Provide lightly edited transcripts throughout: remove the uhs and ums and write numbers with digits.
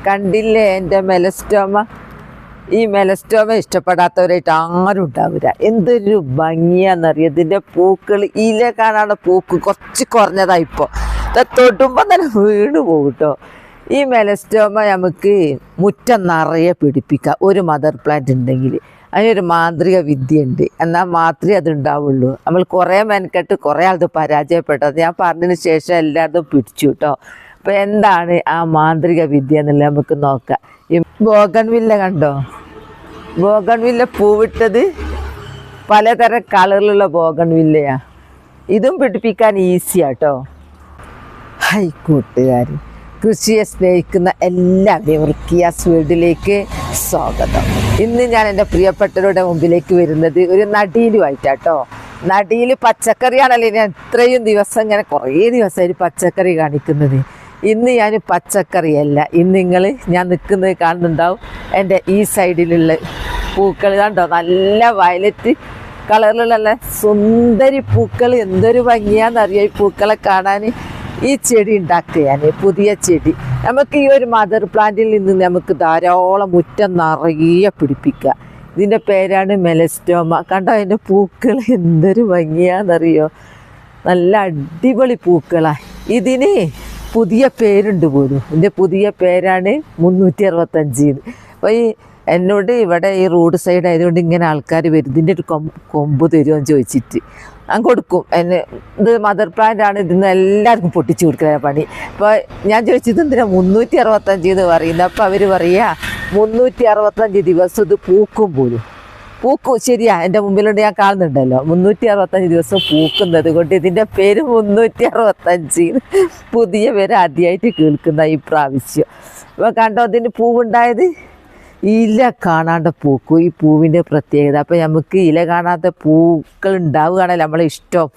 കണ്ടില്ലേ എൻ്റെ മെലസ്റ്റോമ? ഈ മെലസ്റ്റോമ ഇഷ്ടപ്പെടാത്തവരായിട്ട് ആരും ഉണ്ടാവില്ല. എന്തൊരു ഭംഗിയാണെന്നറിയാം ഇതിൻ്റെ പൂക്കൾ. ഇല കാണാനുള്ള പൂക്ക് കുറച്ച് കുറഞ്ഞതാണ് ഇപ്പോൾ. തൊട്ടുമ്പോൾ തന്നെ വീണ് പോകും കേട്ടോ. ഈ മെലസ്റ്റോമ നമുക്ക് മുറ്റം നിറയെ പിടിപ്പിക്കാം. ഒരു മദർ പ്ലാന്റ് ഉണ്ടെങ്കിൽ അതിനൊരു മാന്ത്രിക വിദ്യ ഉണ്ട്. എന്നാൽ മാത്രമേ അത് ഉണ്ടാവുള്ളൂ. നമ്മൾ കുറേ മെനക്കെട്ട് കുറേ ആളത് പരാജയപ്പെട്ടത് ഞാൻ പറഞ്ഞതിന് ശേഷം എല്ലായിടത്തും പിടിച്ചു കേട്ടോ. അപ്പോൾ എന്താണ് ആ മാന്ത്രിക വിദ്യ എന്നുള്ളത് നമുക്ക് നോക്കാം. ഈ ബോഗൺവില്ല കണ്ടോ? ബോഗൺവില്ല പൂവിട്ടത് പലതരം കളറിലുള്ള ബോഗൺവില്ലയാണ്. ഇതും പിടിപ്പിക്കാൻ ഈസിയാട്ടോ. ഹൈ കൂട്ടുകാർ, കൃഷിയെ സ്നേഹിക്കുന്ന എല്ലാവരെയും റിക്കിയാസ് വേൾഡിലേക്ക് സ്വാഗതം. ഇന്ന് ഞാൻ എൻ്റെ പ്രിയപ്പെട്ടവരുടെ മുമ്പിലേക്ക് വരുന്നത് ഒരു നടീലുമായിട്ടാട്ടോ. നടീൽ പച്ചക്കറിയാണല്ലോ. ഞാൻ ഇത്രയും ദിവസം ഇങ്ങനെ കുറേ ദിവസമായിട്ട് പച്ചക്കറി കാണിക്കുന്നത്. ഇന്ന് ഞാൻ പച്ചക്കറിയല്ല, ഇന്ന് ഞാൻ നിൽക്കുന്നത് കാണുന്നുണ്ടാവും. എൻ്റെ ഈ സൈഡിലുള്ള പൂക്കൾ കണ്ടോ? നല്ല വയലറ്റ് കളറിലുള്ള സുന്ദരി പൂക്കൾ. എന്തൊരു ഭംഗിയാണെന്നറിയാം ഈ പൂക്കളെ കാണാൻ. ഈ ചെടി ഉണ്ടാക്കുക ഞാൻ, പുതിയ ചെടി. നമുക്ക് ഈ ഒരു മദർ പ്ലാന്റിൽ നിന്ന് നമുക്ക് ധാരാളം മുറ്റം നിറയെ പിടിപ്പിക്കുക. ഇതിൻ്റെ പേരാണ് മെലസ്റ്റോമ. കണ്ടോ അതിൻ്റെ പൂക്കൾ എന്തൊരു ഭംഗിയാണെന്നറിയോ? നല്ല അടിപൊളി പൂക്കളാണ്. ഇതിന് പുതിയ പേരുണ്ട് പോലും. ഇതിൻ്റെ പുതിയ പേരാണ് 365. അപ്പോൾ ഈ എന്നോട് ഇവിടെ ഈ റോഡ് സൈഡ് ആയതുകൊണ്ട് ഇങ്ങനെ ആൾക്കാർ വരും, ഇതിൻ്റെ ഒരു കൊമ്പ് തരുമോ എന്ന് ചോദിച്ചിട്ട് ഞാൻ കൊടുക്കും. ഇത് മദർ പ്ലാന്റ് ആണ്, ഇതിന്ന് എല്ലാവർക്കും പൊട്ടിച്ചു കൊടുക്കുന്ന പണി. അപ്പോൾ ഞാൻ ചോദിച്ചത് എന്തിനാ 365 എന്ന് പറയുന്നത്? അപ്പോൾ അവർ പറയുക 365 ദിവസം ഇത് പൂക്കും പോലും. പൂക്കും, ശരിയാ, എൻ്റെ മുമ്പിലുണ്ട്, ഞാൻ കാണുന്നുണ്ടല്ലോ. 365 ദിവസം പൂക്കുന്നത് കൊണ്ട് ഇതിൻ്റെ പേര് 365. പുതിയ പേര് ആദ്യമായിട്ട് കേൾക്കുന്ന ഈ പ്രാവശ്യം. അപ്പോൾ കണ്ടോ അതിന് പൂവുണ്ടായത്? ഇല കാണാണ്ട പൂക്കും. ഈ പൂവിൻ്റെ പ്രത്യേകത. അപ്പോൾ നമുക്ക് ഇല കാണാത്ത പൂക്കൾ ഉണ്ടാവുകയാണല്ലോ നമ്മളെ ഇഷ്ടം.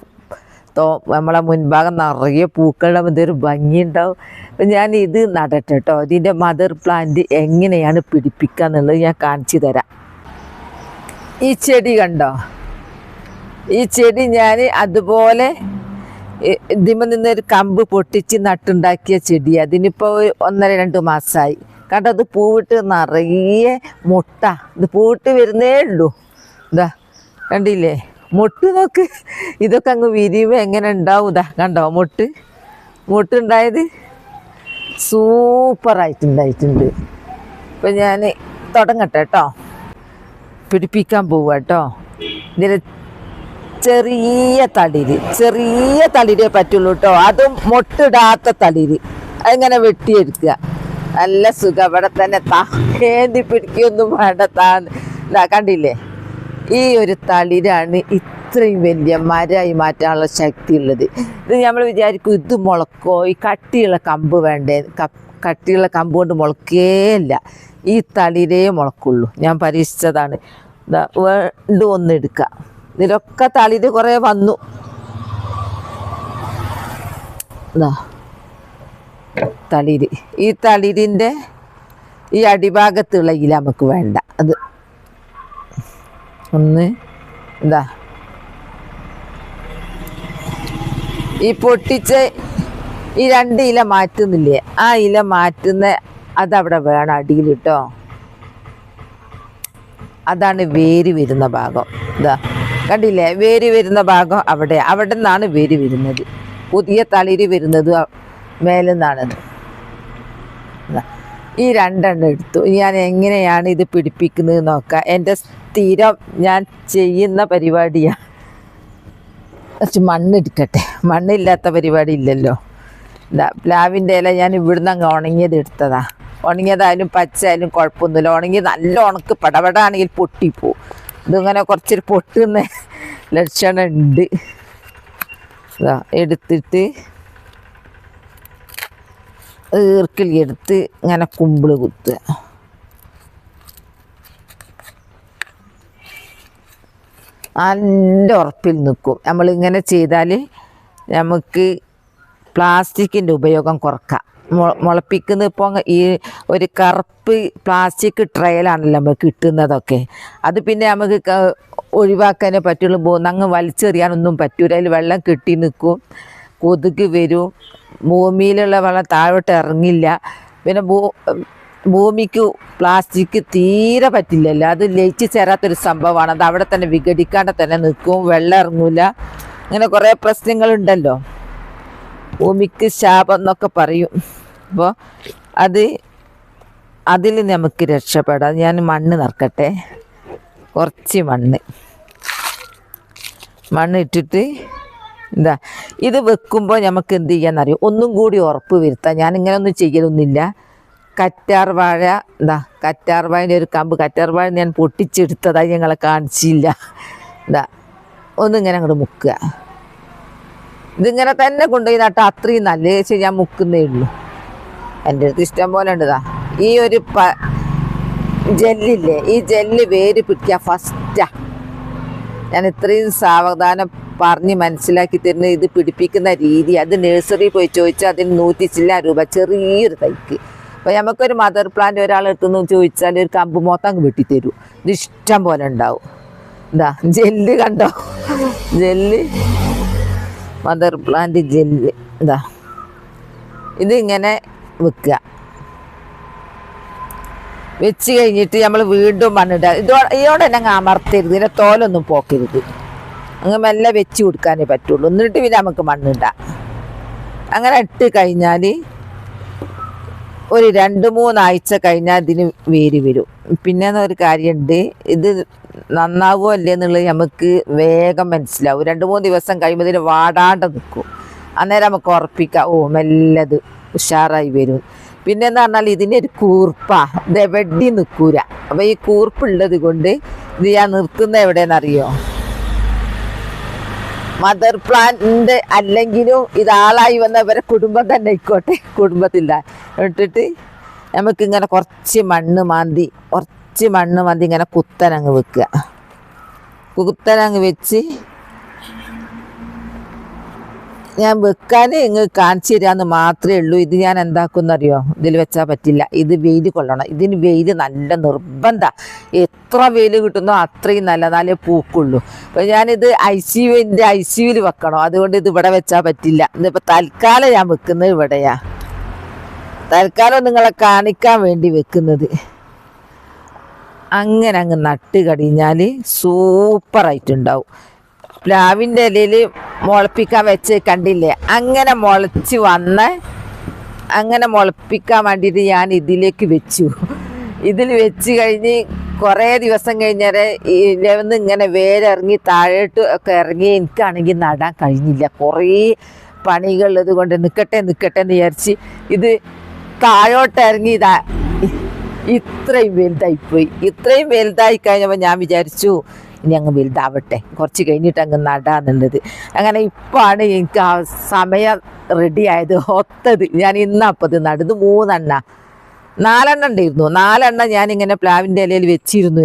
നമ്മളെ മുൻഭാഗം നിറയെ പൂക്കളുടെ എന്തൊരു ഭംഗി ഉണ്ടാവും. അപ്പം ഞാൻ ഇത് നടട്ടെ കേട്ടോ. ഇതിൻ്റെ മദർ പ്ലാന്റ് എങ്ങനെയാണ് പിടിപ്പിക്കുക എന്നുള്ളത് ഞാൻ കാണിച്ചു തരാം. ഈ ചെടി കണ്ടോ? ഈ ചെടി ഞാൻ അതുപോലെ ഇതിമ്മ നിന്നൊരു കമ്പ് പൊട്ടിച്ച് നട്ടുണ്ടാക്കിയ ചെടിയാണ്. അതിനിപ്പോൾ 1-2 മാസമായി. കണ്ടോ? അത് പൂവിട്ട് നിറയെ മുട്ട. ഇത് പൂവിട്ട് വരുന്നേ ഉള്ളൂ. ഇതാ കണ്ടില്ലേ മുട്ട്? നോക്ക്, ഇതൊക്കെ അങ്ങ് വിരിയുമ്പോൾ എങ്ങനെ ഉണ്ടാവും. ഇതാ കണ്ടോ മുട്ടുണ്ടായത് സൂപ്പറായിട്ടുണ്ടായിട്ടുണ്ട്. ഇപ്പം ഞാൻ തുടങ്ങട്ടെ കേട്ടോ, പിടിപ്പിക്കാൻ പോവുക കേട്ടോ. ഇതിൽ ചെറിയ തളിരേ പറ്റുള്ളൂ കേട്ടോ. അതും മൊട്ടിടാത്ത തളിര്. അതിങ്ങനെ വെട്ടിയെടുക്കുക. നല്ല സുഖം. ഇവിടെ തന്നെ ഏന്തി പിടിക്കൊന്നും വേണ്ട. കണ്ടില്ലേ? ഈ ഒരു തളിരാണ് ഇത്രയും വലിയ മരമായി മാറ്റാനുള്ള ശക്തി ഉള്ളത്. ഇത് നമ്മൾ വിചാരിക്കും ഇത് മുളക്കോ, ഈ കട്ടിയുള്ള കമ്പ് വേണ്ടേ? കട്ടിയുള്ള കമ്പ് കൊണ്ട് മുളക്കേയില്ല. ഈ തളിരേ മുളക്കുള്ളൂ. ഞാൻ പരീക്ഷിച്ചതാണ്. വീണ്ടും ഒന്നെടുക്കുക. ഇതിലൊക്കെ തളിര് കുറേ വന്നു. തളിര്, ഈ തളിരിൻ്റെ ഈ അടിഭാഗത്തുള്ള ഇല നമുക്ക് വേണ്ട. അത് ഒന്ന് എന്താ ഈ പൊട്ടിച്ച ഈ 2 ഇല മാറ്റുന്നില്ലേ, ആ ഇല മാറ്റുന്ന അതവിടെ വേണം അടിയിൽ കേട്ടോ. അതാണ് വേര് വരുന്ന ഭാഗം. ഇതാ കണ്ടില്ലേ? വേര് വരുന്ന ഭാഗം അവിടെ നിന്നാണ് വേര് വരുന്നത്. പുതിയ തളിര് വരുന്നത് മേലെ നിന്നാണ്. ഈ 2 എടുത്തു. ഞാൻ എങ്ങനെയാണ് ഇത് പിടിപ്പിക്കുന്നത് നോക്കാം. എൻ്റെ സ്ഥിരം ഞാൻ ചെയ്യുന്ന പരിപാടിയാണ്. കുറച്ച് മണ്ണെടുക്കട്ടെ. മണ്ണില്ലാത്ത പരിപാടി ഇല്ലല്ലോ. പ്ലാവിൻ്റെ ഇല ഞാൻ ഇവിടുന്ന് അങ്ങ് ഉണങ്ങിയത് എടുത്തതാ. ഉണങ്ങിയതായാലും പച്ചയായാലും കുഴപ്പമൊന്നുമില്ല. ഉണങ്ങി നല്ല ഉണക്ക് പടപടാണെങ്കിൽ പൊട്ടിപ്പോവും. ഇതിങ്ങനെ കുറച്ചൊരു പൊട്ടുന്ന ലക്ഷണം ഉണ്ട്. എടുത്തിട്ട് ഈർക്കിലെടുത്ത് ഇങ്ങനെ കുമ്പിള് കുത്തുക. നല്ല ഉറപ്പിൽ നിൽക്കും. നമ്മളിങ്ങനെ ചെയ്താൽ നമുക്ക് പ്ലാസ്റ്റിക്കിൻ്റെ ഉപയോഗം കുറക്കാം. മുളപ്പിക്കുന്ന ഇപ്പോൾ ഈ ഒരു കറുപ്പ് പ്ലാസ്റ്റിക് ട്രയലാണല്ലോ നമുക്ക് കിട്ടുന്നതൊക്കെ. അത് പിന്നെ നമുക്ക് ഒഴിവാക്കാനേ പറ്റുള്ളൂ. അങ്ങ് വലിച്ചെറിയാനൊന്നും പറ്റൂല. അതിൽ വെള്ളം കെട്ടി നിൽക്കും, കൊതുക് വരും, ഭൂമിയിലുള്ള വെള്ളം താഴോട്ട് ഇറങ്ങില്ല. പിന്നെ ഭൂമിക്ക് പ്ലാസ്റ്റിക് തീരെ പറ്റില്ലല്ലോ. അത് ലയിച്ച് ചേരാത്തൊരു സംഭവമാണ്. അത് അവിടെ തന്നെ വിഘടിക്കാണ്ട് തന്നെ നിൽക്കും, വെള്ളം ഇറങ്ങൂല. അങ്ങനെ കുറേ പ്രശ്നങ്ങളുണ്ടല്ലോ. ഭൂമിക്ക് ശാപം എന്നൊക്കെ പറയും. അപ്പോൾ അതിൽ നമുക്ക് രക്ഷപ്പെടാം. ഞാൻ മണ്ണ് നിറക്കട്ടെ, കുറച്ച് മണ്ണ് ഇട്ടിട്ട് എന്താ ഇത് വെക്കുമ്പോൾ നമുക്ക് എന്ത് ചെയ്യാന്നറിയോ, ഒന്നും കൂടി ഉറപ്പ് വരുത്താം. ഞാനിങ്ങനെ ഒന്നും ചെയ്യലൊന്നുമില്ല. കറ്റാർ വാഴ കറ്റാർ വാഴൻ്റെ ഒരു കമ്പ്, കറ്റാർ വാഴ ഞാൻ പൊട്ടിച്ചെടുത്തതായി ഞങ്ങളെ കാണിച്ചില്ല. ഒന്നിങ്ങനെ അങ്ങോട്ട് മുക്കുക. ഇതിങ്ങനെ തന്നെ കൊണ്ടുപോയി നട്ടാൽ അത്രയും നല്ല. ശരി, ഞാൻ മുക്കുന്നേ ഉള്ളൂ. എൻ്റെ അടുത്ത് ഇഷ്ടം പോലെ ഉണ്ട്. ഈ ഒരു ജെല്ലില്ലേ, ഈ ജെല്ല് വേര് പിടിക്കുക ഫസ്റ്റാ. ഞാൻ ഇത്രയും സാവധാനം പറഞ്ഞ് മനസ്സിലാക്കി തരുന്നത് ഇത് പിടിപ്പിക്കുന്ന രീതി. അത് നഴ്സറി പോയി ചോദിച്ചാൽ അതിന് 100 രൂപ ചെറിയൊരു തൈക്ക്. അപ്പോൾ നമുക്കൊരു മദർ പ്ലാന്റ് ഒരാളെടുത്തുനിന്ന് ചോദിച്ചാൽ ഒരു കമ്പ് മൊത്തം അങ്ങ് വെട്ടിത്തരൂ. ഇത് ഇഷ്ടം പോലെ ഉണ്ടാവും. ജെല്ല് കണ്ടോ, ജെല്ല്, മദർ പ്ലാന്റ് ജെല്ല്. ഇതിങ്ങനെ വെക്കുക. വെച്ച് കഴിഞ്ഞിട്ട് നമ്മൾ വീണ്ടും മണ്ണിടുക. ഇതോടെ തന്നെ അങ്ങ് അമർത്തരുത്, ഇതിൻ്റെ തോലൊന്നും പോക്കരുത്. അങ്ങ് മെല്ലെ വെച്ച് കൊടുക്കാനേ പറ്റുള്ളൂ. എന്നിട്ട് പിന്നെ നമുക്ക് മണ്ണിടാം. അങ്ങനെ ഇട്ട് കഴിഞ്ഞാൽ ഒരു 2-3 ആഴ്ച കഴിഞ്ഞാൽ ഇതിന് വേര് വരും. പിന്നെ ഒരു കാര്യമുണ്ട്, ഇത് നന്നാവുമോ അല്ലേ എന്നുള്ളത് നമുക്ക് വേഗം മനസ്സിലാവും. 2-3 ദിവസം കഴിയുമ്പോൾ ഇതിന് വാടാണ്ട് നിൽക്കും. അന്നേരം നമുക്ക് ഉറപ്പിക്കാം, ഓ മെല്ലത് ഉഷാറായി വരും. പിന്നെന്ന് പറഞ്ഞാൽ ഇതിനൊരു കൂർപ്പാ, ഇത് എവിടെ നിൽക്കൂല. അപ്പം ഈ കൂർപ്പുള്ളത് കൊണ്ട് ഇത് ഞാൻ നിർത്തുന്നത് എവിടെയെന്നറിയോ, മദർ പ്ലാന്റ് അല്ലെങ്കിലും ഇതാളായി വന്നവരെ കുടുംബം തന്നെ ആയിക്കോട്ടെ, കുടുംബത്തില്ല ഇട്ടിട്ട് നമുക്കിങ്ങനെ കുറച്ച് മണ്ണ് മാന്തി ഇങ്ങനെ കുത്തനങ്ങ് വെക്കുക. കുത്തനങ്ങ് വെച്ച് ഞാൻ വെക്കാൻ ഇങ്ങ് കാണിച്ചു തരാമെന്ന് മാത്രമേ ഉള്ളൂ. ഇത് ഞാൻ എന്താക്കുന്നറിയോ, ഇതിൽ വെച്ചാൽ പറ്റില്ല. ഇത് വെയിൽ കൊള്ളണം. ഇതിന് വെയിൽ നല്ല നിർബന്ധമാണ്. എത്ര വെയിൽ കിട്ടുന്നോ അത്രയും നല്ലതാലേ പൂക്കുള്ളൂ. അപ്പോൾ ഞാനിത് ICUവിൽ വെക്കണം. അതുകൊണ്ട് ഇത് ഇവിടെ വെച്ചാൽ പറ്റില്ല. ഇതിപ്പോൾ തൽക്കാലം ഞാൻ വെക്കുന്നത് ഇവിടെയാ. തൽക്കാലം നിങ്ങളെ കാണിക്കാൻ വേണ്ടി വെക്കുന്നത്. അങ്ങനെ അങ്ങ് നട്ട് കഴിഞ്ഞാൽ സൂപ്പറായിട്ടുണ്ടാവും. പ്ലാവിൻ്റെ ഇലയിൽ മുളപ്പിക്കാൻ വെച്ച് കണ്ടില്ലേ, അങ്ങനെ മുളപ്പിക്കാൻ വേണ്ടിയിട്ട് ഞാൻ ഇതിലേക്ക് വെച്ചു. ഇതിൽ വെച്ച് കഴിഞ്ഞ് കുറേ ദിവസം കഴിഞ്ഞാൽ ഇലവന്ന് ഇങ്ങനെ വേരിറങ്ങി താഴോട്ട് ഒക്കെ ഇറങ്ങി എനിക്കാണെങ്കിൽ നടാൻ കഴിഞ്ഞില്ല. കുറേ പണികളുള്ളത് കൊണ്ട് നിൽക്കട്ടെ എന്ന് വിചാരിച്ച് ഇത് താഴോട്ട് ഇറങ്ങി ഇത്രയും വലുതായിപ്പോയി. ഇത്രയും വലുതായി കഴിഞ്ഞപ്പോൾ ഞാൻ വിചാരിച്ചു ഇനി അങ്ങ് വലുതാവട്ടെ, കുറച്ച് കഴിഞ്ഞിട്ട് അങ്ങ് നടാന്നുള്ളത്. അങ്ങനെ ഇപ്പോഴാണ് എനിക്ക് ആ സമയം റെഡി ആയത്, ഒത്തത്. ഞാൻ ഇന്നപ്പത് നടുന്നത് 4 ഉണ്ടായിരുന്നു. 4 ഞാനിങ്ങനെ പ്ലാവിൻ്റെ ഇലയിൽ വെച്ചിരുന്നു.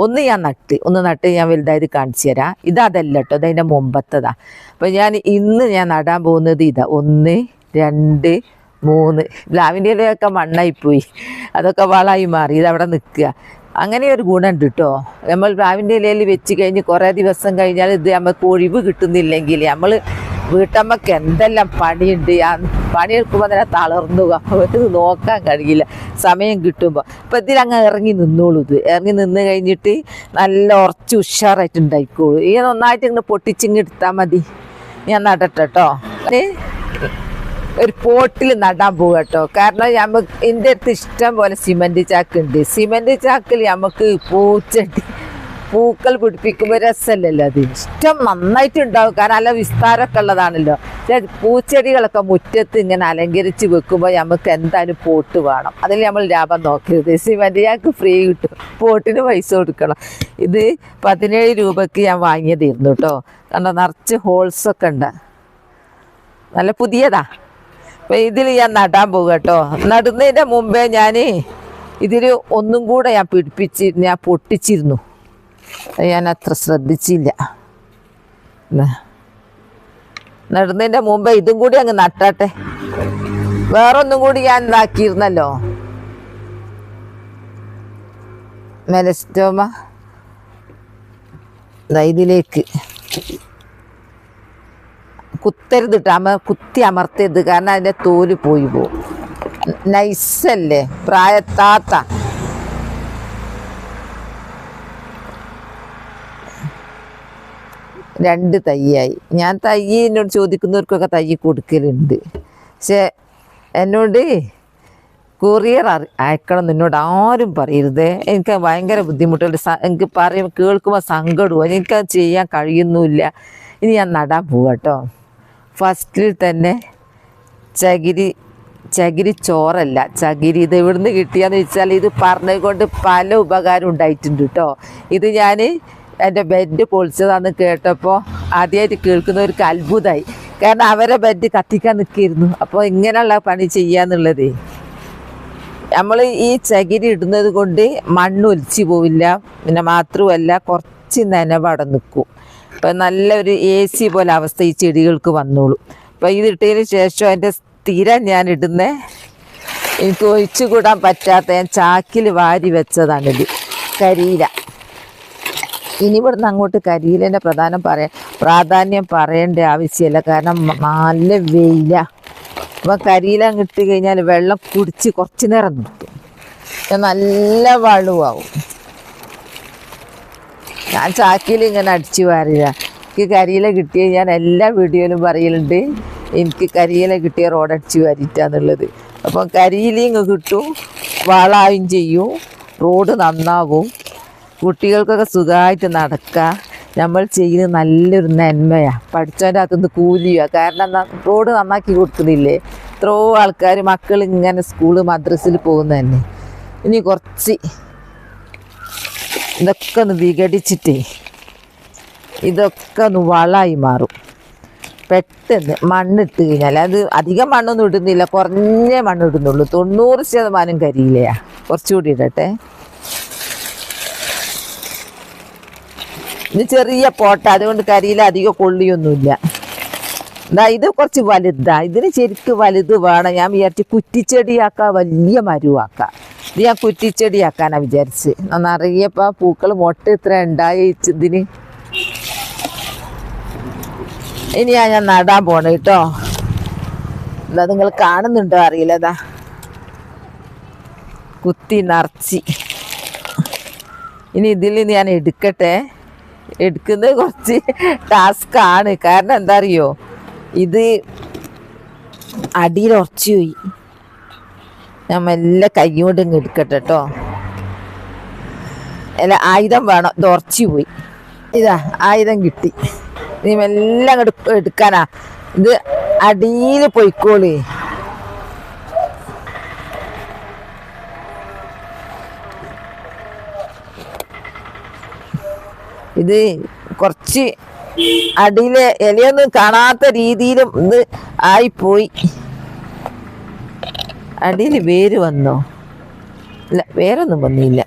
ഒന്ന് നട്ട് ഞാൻ വലുതായത് കാണിച്ചു തരാം. അതല്ല കേട്ടോ, അതതിൻ്റെ മുമ്പത്തതാ. അപ്പം ഇന്ന് ഞാൻ നടാൻ പോകുന്നത് 1, 2, 3. പ്ലാവിൻ്റെ ഇലയൊക്കെ മണ്ണായിപ്പോയി, അതൊക്കെ വളമായി മാറി. ഇതവിടെ നിൽക്കുക. അങ്ങനെ ഒരു ഗുണമുണ്ട് കേട്ടോ. നമ്മൾ പ്ലാവിൻ്റെ ഇലയിൽ വെച്ച് കഴിഞ്ഞ് കുറേ ദിവസം കഴിഞ്ഞാൽ ഇത് നമുക്ക് ഒഴിവ് കിട്ടുന്നില്ലെങ്കിൽ നമ്മൾ വീട്ടമ്മക്ക് എന്തെല്ലാം പണിയുണ്ട്. ആ പണിയെടുക്കുമ്പോൾ തന്നെ തളർന്നു ഇത് നോക്കാൻ കഴിയില്ല സമയം കിട്ടുമ്പോൾ. അപ്പം ഇതിലങ്ങ് ഇറങ്ങി നിന്നോളൂ. ഇറങ്ങി നിന്ന് കഴിഞ്ഞിട്ട് നല്ല ഉറച്ച് ഉഷാറായിട്ടുണ്ടായിക്കോളൂ. ഈ നന്നായിട്ട് ഇങ്ങനെ പൊട്ടിച്ചിങ്ങ് എടുത്താൽ മതി. ഞാൻ നടട്ടെ കേട്ടോ. ഒരു പോട്ടിൽ നടാൻ പോകും കേട്ടോ. കാരണം നമുക്ക് എൻ്റെ അടുത്ത് ഇഷ്ടം പോലെ സിമൻറ്റ് ചാക്കുണ്ട്. സിമൻറ്റ് ചാക്കിൽ നമുക്ക് പൂക്കൾ പിടിപ്പിക്കുമ്പോൾ രസമല്ലല്ലോ. അത് ഇഷ്ടം നന്നായിട്ടുണ്ടാവും. കാരണം നല്ല വിസ്താരമൊക്കെ ഉള്ളതാണല്ലോ. പൂച്ചെടികളൊക്കെ മുറ്റത്ത് ഇങ്ങനെ അലങ്കരിച്ച് വെക്കുമ്പോൾ നമുക്ക് എന്തായാലും പോട്ട് വേണം. അതിൽ നമ്മൾ ലാഭം നോക്കരുത്. സിമൻറ്റ് ചാക്ക് ഫ്രീ കിട്ടും, പോട്ടിന് പൈസ കൊടുക്കണം. ഇത് 17 രൂപയ്ക്ക് ഞാൻ വാങ്ങിയതായിരുന്നു കേട്ടോ. കണ്ടോ, നിറച്ച് ഹോൾസൊക്കെ ഉണ്ട്, നല്ല പുതിയതാ. അപ്പം ഇതിൽ ഞാൻ നടാൻ പോകും കേട്ടോ. നടുന്നതിൻ്റെ മുമ്പേ ഇതിൽ ഒന്നും കൂടെ ഞാൻ പൊട്ടിച്ചിരുന്നു. ഞാൻ അത്ര ശ്രദ്ധിച്ചില്ല. നടുന്നതിൻ്റെ മുമ്പേ ഇതും കൂടി അങ്ങ് നട്ടാട്ടെ. വേറൊന്നും കൂടി ഞാൻ ഇതാക്കിയിരുന്നല്ലോ, മെലസ്റ്റോമ. ഇതിലേക്ക് കുത്തരുത് കേട്ടോ, കുത്തി അമർത്തരുത്. കാരണം അതിൻ്റെ തോല് പോയി പോകും. നൈസല്ലേ, പ്രായത്താത്ത. രണ്ട് തയ്യായി. ഞാൻ തയ്യ് എന്നോട് ചോദിക്കുന്നവർക്കൊക്കെ തയ്യ് കൊടുക്കലുണ്ട്. പക്ഷെ എന്നോട് കൊറിയർ അയക്കണം എന്നോട് ആരും പറയരുതേ. എനിക്ക് ഭയങ്കര ബുദ്ധിമുട്ടുണ്ട്. എനിക്ക് കേൾക്കുമ്പോൾ സങ്കടവും. എനിക്കത് ചെയ്യാൻ കഴിയുന്നുമില്ല. ഇനി ഞാൻ നടാൻ പോവാട്ടോ. ഫസ്റ്റിൽ തന്നെ ചകിരി ചോറല്ല, ചകിരി. ഇത് എവിടുന്ന് കിട്ടിയാന്ന് വെച്ചാൽ ഇത് പറഞ്ഞതുകൊണ്ട് പല ഉപകാരം ഉണ്ടായിട്ടുണ്ട് കേട്ടോ. ഇത് ഞാൻ എൻ്റെ ബെഡ് പൊളിച്ചതാന്ന് കേട്ടപ്പോൾ ആദ്യമായിട്ട് കേൾക്കുന്നവർക്ക് അത്ഭുതമായി. കാരണം അവരെ ബെഡ് കത്തിക്കാൻ നിൽക്കിയിരുന്നു. അപ്പോൾ ഇങ്ങനെയുള്ള പണി ചെയ്യാന്നുള്ളത്, നമ്മൾ ഈ ചകിരി ഇടുന്നത് കൊണ്ട് മണ്ണ് ഒലിച്ചു പോവില്ല. പിന്നെ മാത്രമല്ല കുറച്ച് നനവടം നിൽക്കും. അപ്പം നല്ലൊരു AC പോലെ അവസ്ഥ ഈ ചെടികൾക്ക് വന്നോളൂ. അപ്പം ഇതിട്ടതിന് ശേഷം എൻ്റെ സ്ഥിരം ഞാൻ ഇടുന്ന, എനിക്ക് ഒഴിച്ചു കൂടാൻ പറ്റാത്ത, ഞാൻ ചാക്കിൽ വാരി വെച്ചതാണിത്, കരിയില. ഇനി ഇവിടുന്ന് അങ്ങോട്ട് കരിയിലേൻ്റെ പ്രാധാന്യം പറയേണ്ട ആവശ്യമില്ല. കാരണം നല്ല വെയില. അപ്പം കരിയില ഇട്ട് കഴിഞ്ഞാൽ വെള്ളം കുടിച്ച് കുറച്ച് നേരം നിർത്തും. നല്ല വളവുമാവും. ഞാൻ ചാക്കിൽ ഇങ്ങനെ അടിച്ചു വാരില്ല. എനിക്ക് കരിയില കിട്ടിയ, ഞാൻ എല്ലാ വീഡിയോയിലും പറയലുണ്ട്, എനിക്ക് കരിയില കിട്ടിയ റോഡടിച്ചു വാരിട്ടാന്നുള്ളത്. അപ്പം കരിയിലിങ് കിട്ടും, വളായും ചെയ്യും, റോഡ് നന്നാവും, കുട്ടികൾക്കൊക്കെ സുഖമായിട്ട് നടക്കുക. നമ്മൾ ചെയ്യുന്നത് നല്ലൊരു നന്മയാണ്. പഠിച്ചവൻ്റെ അകത്തുനിന്ന് കൂലിയാണ്. കാരണം റോഡ് നന്നാക്കി കൊടുക്കുന്നില്ലേ. എത്രയോ ആൾക്കാർ മക്കൾ ഇങ്ങനെ സ്കൂള് മദ്രസയിൽ പോകുന്നതന്നെ. ഇനി കുറച്ച് ഇതൊക്കെ ഒന്ന് വിഘടിച്ചിട്ടേ ഇതൊക്കെ ഒന്ന് വളമായി മാറും. പെട്ടെന്ന് മണ്ണിട്ട് കഴിഞ്ഞാൽ, അത് അധികം മണ്ണൊന്നും ഇടുന്നില്ല, കുറഞ്ഞ മണ്ണ് ഇടുന്നുള്ളൂ. 90% കരിയിലയാണ്. കുറച്ചുകൂടി ഇടട്ടെ. ഇത് ചെറിയ പോട്ട, അതുകൊണ്ട് കരിയില അധികം കൊള്ളിയൊന്നുമില്ല. ഇത് കുറച്ച് വലുതാ. ഇതിന് ശരിക്കും വലുത് വേണം. ഞാൻ വിചാരിച്ച് കുറ്റിച്ചെടിയാക്കാം, വലിയ മരുവാക്കാം. ഇത് ഞാൻ കുറ്റിച്ചെടിയാക്കാനാണ് വിചാരിച്ച്. നിറയപ്പോൾ പൂക്കൾ മൊട്ട ഇത്ര ഉണ്ടായി ഇതിന്. ഇനിയാ ഞാൻ നടാൻ പോണേ കേട്ടോ. എന്താ നിങ്ങൾ കാണുന്നുണ്ടോ അറിയില്ല. അതാ കുത്തി നിറച്ചി. ഇനി ഇതിൽ ഞാൻ എടുക്കുന്നത് കുറച്ച് ടാസ്ക്കാണ്. കാരണം എന്താ അറിയോ, ഇത് അടിയിൽ ഉറച്ചു പോയി. ഞാൻ മെല്ലെ കൈ കൊണ്ട് ഇങ്ങ് എടുക്കട്ടെ കേട്ടോ. അല്ല, ആയുധം വേണം. ഇത് ഉറച്ചു പോയി. ഇതാ ആയുധം കിട്ടി. നീ മെല്ലെ അങ്ങോട്ട് എടുക്കാനാ. ഇത് അടിയിൽ പോയിക്കോളി. ഇത് കുറച്ച് അടിയിലെ ഇലയൊന്നും കാണാത്ത രീതിയിലും ഇത് ആയിപ്പോയി. അടിയിൽ വേര് വന്നോ? ഇല്ല, വേരൊന്നും വന്നില്ല.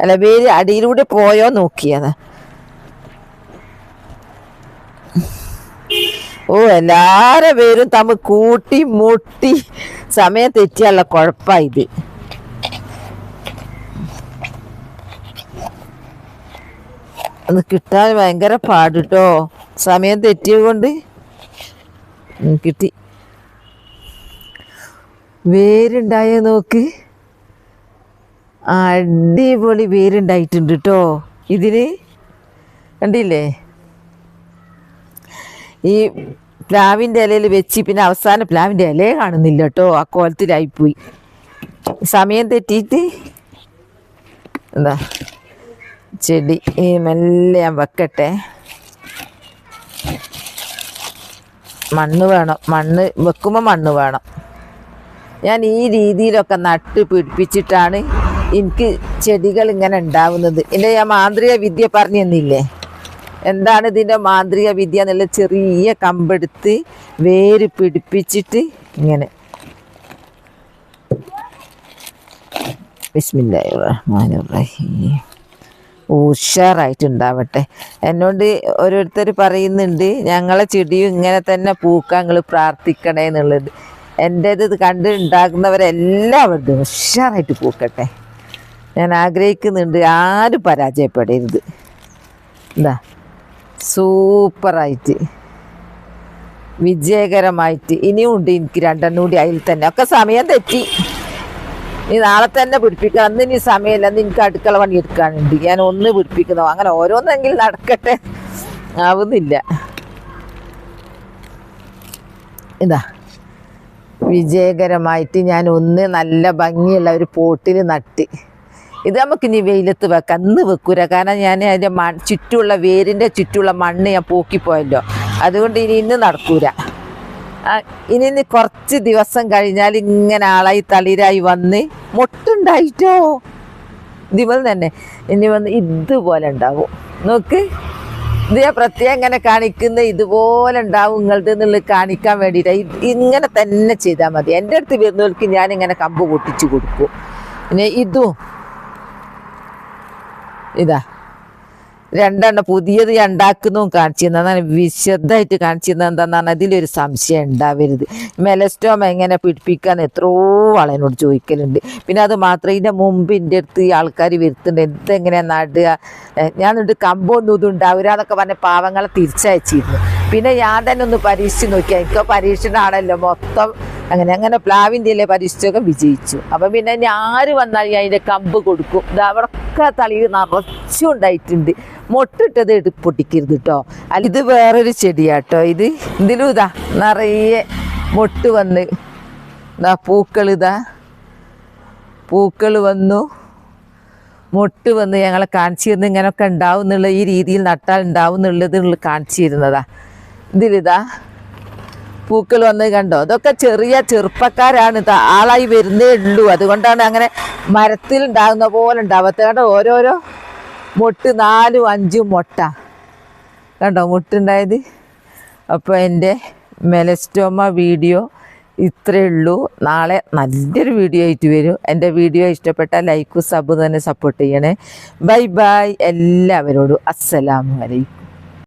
അല്ല, വേര് അടിയിലൂടെ പോയോ നോക്കിയതാ. ഓ, എല്ലാവരുടെ പേരും തമ്മിൽ കൂട്ടി മുട്ടി സമയം തെറ്റിയുള്ള കുഴപ്പമായത്. അത് കിട്ടാൻ ഭയങ്കര പാടിട്ടോ. സമയം തെറ്റിയത് കൊണ്ട് കിട്ടി. വേരുണ്ടായ നോക്ക്, അടിപൊളി വേരുണ്ടായിട്ടുണ്ട് കേട്ടോ ഇതിന്. കണ്ടില്ലേ? ഈ പ്ലാവിൻ്റെ ഇലയിൽ വെച്ച് പിന്നെ അവസാനം പ്ലാവിൻ്റെ ഇലയെ കാണുന്നില്ല കേട്ടോ. ആ കോലത്തിലായിപ്പോയി. സമയം തെറ്റിയിട്ട് എന്താ ചെടി മെല്ലെ ഞാൻ വെക്കട്ടെ. മണ്ണ് വേണം. മണ്ണ് വെക്കുമ്പോൾ മണ്ണ് വേണം. ഞാൻ ഈ രീതിയിലൊക്കെ നട്ട് പിടിപ്പിച്ചിട്ടാണ് എനിക്ക് ചെടികൾ ഇങ്ങനെ ഉണ്ടാവുന്നത്. എൻ്റെ ഞാൻ മാന്ത്രിക വിദ്യ പറഞ്ഞു തന്നില്ലേ? എന്താണ് ഇതിൻ്റെ മാന്ത്രിക വിദ്യ എന്നുള്ള ചെറിയ കമ്പെടുത്ത് വേര് പിടിപ്പിച്ചിട്ട് ഇങ്ങനെ. ബിസ്മില്ലാഹിർ റഹ്മാനിർ റഹീം. ഉഷാറായിട്ടുണ്ടാവട്ടെ. എന്നോട് ഓരോരുത്തർ പറയുന്നുണ്ട്, ഞങ്ങളെ ചെടിയും ഇങ്ങനെ തന്നെ പൂക്കാൻ നിങ്ങൾ പ്രാർത്ഥിക്കണേ എന്നുള്ളത്. എൻ്റേത് കണ്ട് ഉണ്ടാക്കുന്നവരെല്ലാവരുടെയും ഉഷാറായിട്ട് പൂക്കട്ടെ ഞാൻ ആഗ്രഹിക്കുന്നുണ്ട്. ആരും പരാജയപ്പെടരുത്. എന്താ സൂപ്പറായിട്ട് വിജയകരമായിട്ട് ഇനിയും ഉണ്ട് എനിക്ക് 2 കൂടി അതിൽ തന്നെ. ഒക്കെ സമയം തെറ്റി. നീ നാളെ തന്നെ പിടിപ്പിക്കണം. അന്ന് ഇനി സമയമില്ല, അന്ന് എനിക്ക് അടുക്കള പണി എടുക്കാനുണ്ട്. ഞാൻ ഒന്ന് പിടിപ്പിക്കുന്നു. അങ്ങനെ ഓരോന്നെങ്കിലും നടക്കട്ടെ. ആവുന്നില്ല. ഇതാ വിജയകരമായിട്ട് ഞാൻ ഒന്ന് നല്ല ഭംഗിയുള്ള ഒരു പോട്ടിൽ നട്ട്. ഇത് നമുക്ക് ഇനി വെയിലത്ത് വെക്കാം. അന്ന് വെക്കൂല, കാരണം ഞാൻ അതിൻ്റെ ചുറ്റുമുള്ള വേരിൻ്റെ ചുറ്റുമുള്ള മണ്ണ് ഞാൻ പോക്കിപ്പോയല്ലോ. അതുകൊണ്ട് ഇന്ന് നടക്കൂല. ഇനി കുറച്ച് ദിവസം കഴിഞ്ഞാൽ ഇങ്ങനെ ആളായി തളിരായി വന്ന് മൊട്ടുണ്ടായിട്ടോ ഇതുപോലെ തന്നെ ഇനി വന്ന് ഇതുപോലെ ഉണ്ടാവും. നോക്ക്, ഇത് ഞാൻ പ്രത്യേകം ഇങ്ങനെ കാണിക്കുന്നത് ഇതുപോലെ ഉണ്ടാവും നിങ്ങളത് എന്നുള്ളത് കാണിക്കാൻ വേണ്ടിയിട്ടാണ്. ഇങ്ങനെ തന്നെ ചെയ്താൽ മതി. എൻ്റെ അടുത്ത് വരുന്നവർക്ക് ഞാനിങ്ങനെ കമ്പ് പൊട്ടിച്ച് കൊടുക്കും. പിന്നെ ഇതും ഇതാ 2 പുതിയത് ഞാൻ ഉണ്ടാക്കുന്നതും കാണിച്ചു തന്നതാണ്. വിശദമായിട്ട് കാണിച്ചു തന്നത് എന്താണെന്നാണ് അതിലൊരു സംശയം ഉണ്ടാവരുത്. മെലസ്റ്റോമ എങ്ങനെ പിടിപ്പിക്കാന്ന് എത്രയോ ആളെന്നോട് ചോദിക്കലുണ്ട്. പിന്നെ അത് മാത്രമേ ഇതിൻ്റെ മുമ്പ് എൻ്റെ അടുത്ത് ഈ ആൾക്കാർ വരുത്തുന്നുണ്ട്, എന്തെങ്ങനെയാണ് നടുക, ഞാൻ എന്നിട്ട് കമ്പൊന്നും ഇതും ഉണ്ടാവില്ല എന്നൊക്കെ പറഞ്ഞ പാവങ്ങളെ തിരിച്ചയച്ചിരുന്നു. പിന്നെ ഞാൻ തന്നെ ഒന്ന് പരീക്ഷിച്ച് നോക്കിയാൽ എനിക്ക് പരീക്ഷണമാണല്ലോ മൊത്തം. അങ്ങനെ പ്ലാവിൻ്റെ പരീക്ഷിച്ചൊക്കെ വിജയിച്ചു. അപ്പം പിന്നെ ഇനി ആര് വന്നാലും അതിൻ്റെ കമ്പ് കൊടുക്കും. ഇത് അവിടെയൊക്കെ തളിയിൽ നിറച്ചും ഉണ്ടായിട്ടുണ്ട്. മൊട്ടിട്ടത് പൊട്ടിക്കരുത് കേട്ടോ. അല്ല, ഇത് വേറൊരു ചെടിയാട്ടോ. ഇതിലും ഇതാ നിറയെ മൊട്ട് വന്ന് ഇതാ പൂക്കൾ വന്നു, മൊട്ട് വന്ന് ഞങ്ങളെ കാണിച്ചു തരുന്നത് ഇങ്ങനെയൊക്കെ ഉണ്ടാവും എന്നുള്ള, ഈ രീതിയിൽ നട്ടാൽ ഉണ്ടാവും എന്നുള്ളത് കാണിച്ചു തരുന്നതാ. ഇതിലിതാ പൂക്കൾ വന്ന് കണ്ടോ. അതൊക്കെ ചെറുപ്പക്കാരാണ്, ആളായി വരുന്നേ ഉള്ളൂ. അതുകൊണ്ടാണ് അങ്ങനെ മരത്തിൽ ഉണ്ടാകുന്ന പോലെ ഉണ്ടാവാത്ത. കണ്ടോ, ഓരോരോ മൊട്ട് 4, 5 മുട്ട കണ്ടോ മൊട്ടുണ്ടായത്. അപ്പോൾ എൻ്റെ മെലസ്റ്റോമ വീഡിയോ ഇത്രയേ ഉള്ളൂ. നാളെ നല്ലൊരു വീഡിയോ ആയിട്ട് വരും. എൻ്റെ വീഡിയോ ഇഷ്ടപ്പെട്ടാൽ ലൈക്കും സബ് തന്നെ സപ്പോർട്ട് ചെയ്യണേ. ബൈ ബൈ എല്ലാവരോടും. അസ്സലാമു അലൈക്കും.